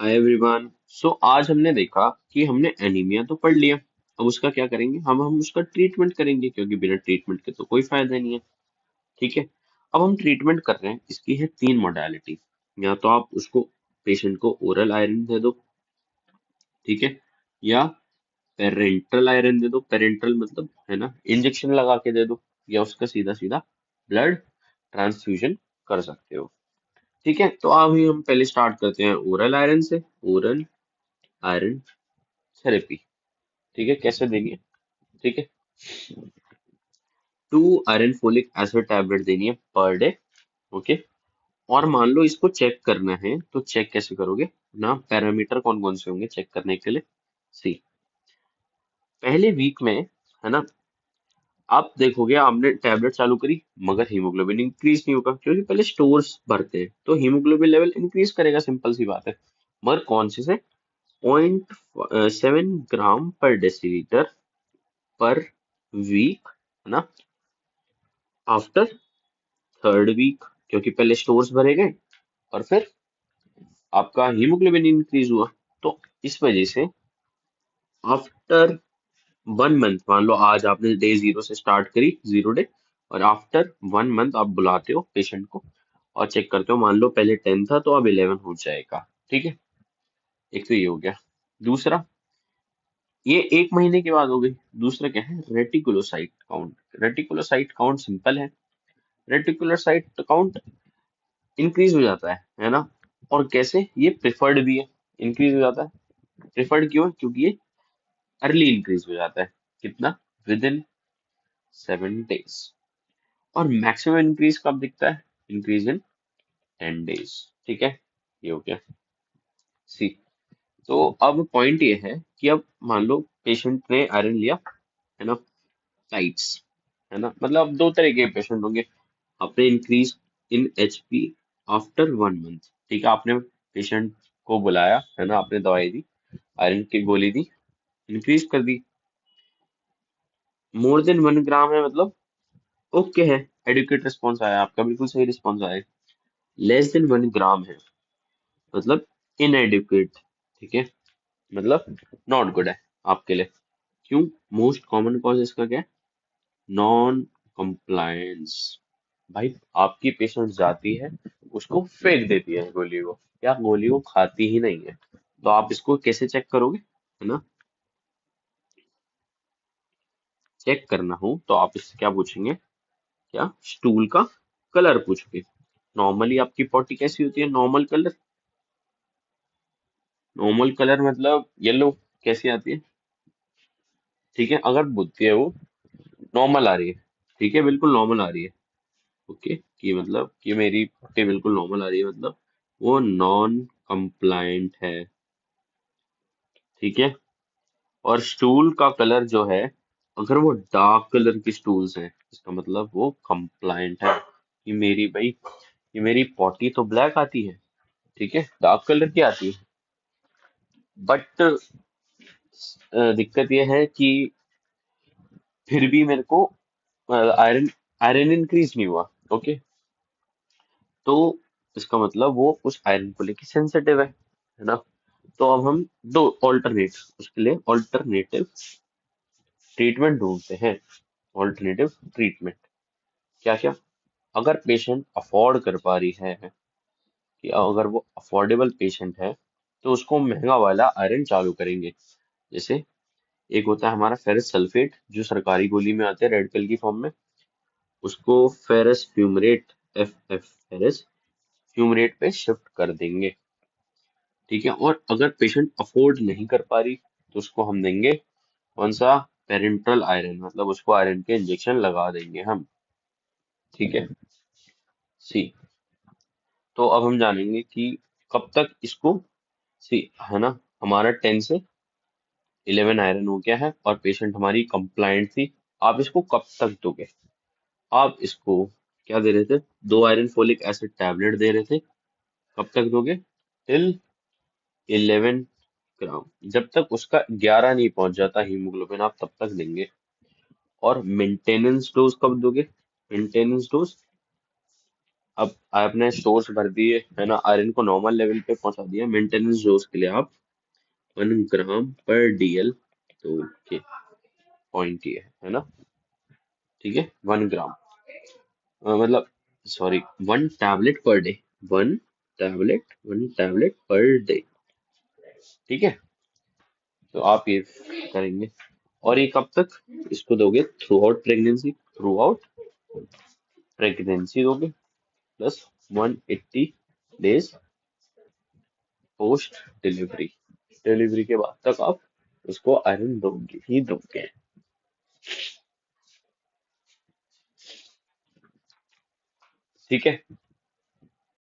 Hi everyone. सो आज हमने देखा कि हमने एनीमिया तो पढ़ लिया। अब उसका क्या करेंगे? हम उसका ट्रीटमेंट करेंगे, क्योंकि बिना ट्रीटमेंट के तो कोई फायदा नहीं है। ठीक है। अब हम ट्रीटमेंट कर रहे हैं, इसकी है तीन मोडालिटी। या तो आप उसको पेशेंट को ओरल आयरन दे दो, ठीक है, या पेरेंटल आयरन दे दो। पेरेंटल मतलब है ना, इंजेक्शन लगा के दे दो, या उसका सीधा सीधा ब्लड ट्रांसफ्यूजन कर सकते हो। ठीक है, तो अभी हम पहले स्टार्ट करते हैं ओरल आयरन से। Oral iron therapy. ठीक है, कैसे देनी है? ठीक है, 2 आयरन फोलिक एसिड टैबलेट देनी है पर डे। ओके। और मान लो इसको चेक करना है, तो चेक कैसे करोगे ना? पैरामीटर कौन कौन से होंगे चेक करने के लिए? सी, पहले वीक में, है ना, आप देखोगे आपने टैबलेट चालू करी, मगर हीमोग्लोबिन इंक्रीज नहीं होगा, क्योंकि पहले स्टोर्स भरते हैं तो हीमोग्लोबिन लेवल इंक्रीज करेगा, सिंपल सी बात है। मगर कौन से 0.7 ग्राम पर डेसीलीटर पर वीक, है ना, आफ्टर थर्ड वीक, क्योंकि पहले स्टोर्स भरे गए और फिर आपका हीमोग्लोबिन इंक्रीज हुआ। तो इस वजह से आफ्टर 1 मंथ, मान लो आज आपने डे 0 से स्टार्ट करी, 0 डे, और आफ्टर 1 मंथ आप बुलाते हो पेशेंट को और चेक करते हो, मान लो पहले 10 था तो अब 11 हो जाएगा। ठीक है, एक तो ये हो गया। दूसरा, ये 1 महीने के बाद हो गई। दूसरा क्या है? Reticulocyte count. Reticulocyte count simple है, रेटिकुलोसाइट काउंट इंक्रीज हो जाता है ना। और कैसे? ये प्रिफर्ड भी है, इंक्रीज हो जाता है। प्रिफर्ड क्यों है? क्योंकि ये अर्ली इंक्रीज हो जाता है। कितना? With in 7 days. और मैक्सिमम इंक्रीज कब दिखता है? Increase in 10 days. ठीक है, ये हो गया। सी, तो अब पॉइंट ये है कि अब मान लो पेशेंट ने आयरन लिया, है ना, टाइट्स, है ना, मतलब अब दो तरह के पेशेंट होंगे। आपने increase in HP after 1 month. ठीक है, आपने पेशेंट को बुलाया, है ना, आपने दवाई दी, आयरन की गोली दी, इंक्रीज कर दी। मोर देन 1 ग्राम है मतलब ओके है, एडुकेट रिस्पॉन्स आया आपका, बिल्कुल सही रिस्पॉन्स आया। लेस देन 1 ग्राम है मतलब इनएडुकेट। ठीक है, मतलब नॉट गुड है आपके लिए। क्यों? मोस्ट कॉमन कॉज इसका क्या है? Non compliance. भाई, आपकी पेशेंट जाती है, उसको फेंक देती है गोली को, या गोली को खाती ही नहीं है, तो आप इसको कैसे चेक करोगे? है ना, चेक करना हो तो आप इससे क्या पूछेंगे? क्या? स्टूल का कलर पूछोगे। नॉर्मली आपकी पॉटी कैसी होती है? Normal colour. नॉर्मल कलर मतलब येलो। कैसी आती है? ठीक है, अगर बोलती है वो नॉर्मल आ रही है, ठीक है, बिल्कुल नॉर्मल आ रही है, ओके, कि मतलब कि मेरी पट्टी बिल्कुल नॉर्मल आ रही है, मतलब वो नॉन कंप्लायंट है। ठीक है। और स्टूल का कलर जो है, अगर वो डार्क कलर की स्टूल्स हैं, इसका मतलब वो कंप्लायंट है। कि मेरी भाई, ये मेरी पॉटी तो ब्लैक आती है, ठीक है, डार्क कलर की आती है, बट दिक्कत ये है कि फिर भी मेरे को आयरन आयरन इंक्रीज नहीं हुआ। ओके, तो इसका मतलब वो उस आयरन को लेके सेंसिटिव है ना। तो अब हम दो ऑल्टरनेट, उसके लिए ऑल्टरनेटिव ट्रीटमेंट ढूंढते हैं। ऑल्टरनेटिव ट्रीटमेंट क्या क्या? अगर पेशेंट अफोर्ड कर पा रही है, कि अगर वो अफोर्डेबल पेशेंट है, तो उसको महंगा वाला आयरन चालू करेंगे। जैसे एक होता है हमारा फेरस सल्फेट, जो सरकारी गोली में आते हैं रेड पिल की फॉर्म में, उसको ferrous fumarate, F F ferrous fumarate पे शिफ्ट कर देंगे। ठीक है, और अगर पेशेंट अफोर्ड नहीं कर पा रही, तो उसको हम देंगे कौन सा? पेरेंटल आयरन, मतलब उसको आयरन के इंजेक्शन लगा देंगे हम। ठीक है। सी, तो अब हम जानेंगे कि कब तक इसको, सी, है ना, हमारा 10 से 11 आयरन हो गया है और पेशेंट हमारी कंप्लाइंट थी। आप इसको कब तक दोगे? आप इसको क्या दे रहे थे? 2 आयरन फोलिक एसिड टैबलेट दे रहे थे। कब तक दोगे? टिल 11 ग्राम। जब तक उसका 11 नहीं पहुंच जाता हीमोग्लोबिन, आप तब तक देंगे। और मेंटेनेंस डोज कब दोगे? मेंटेनेंस डोज अब आपने स्टोर्स भर दिए है ना, आयरन को नॉर्मल लेवल पे पहुंचा दिया, मेंटेनेंस डोज के लिए आप 1 ग्राम पर DL, तो ओके, पॉइंट ये है ना, ठीक है, 1 ग्राम, मतलब sorry, 1 tablet per day, one one tablet per day, ठीक है। तो आप ये करेंगे, और ये कब तक इसको दोगे? थ्रू आउट प्रेगनेंसी दोगे, plus 180 days post delivery, delivery के बाद तक आप उसको आयरन दोगे ही दोगे, ठीक है।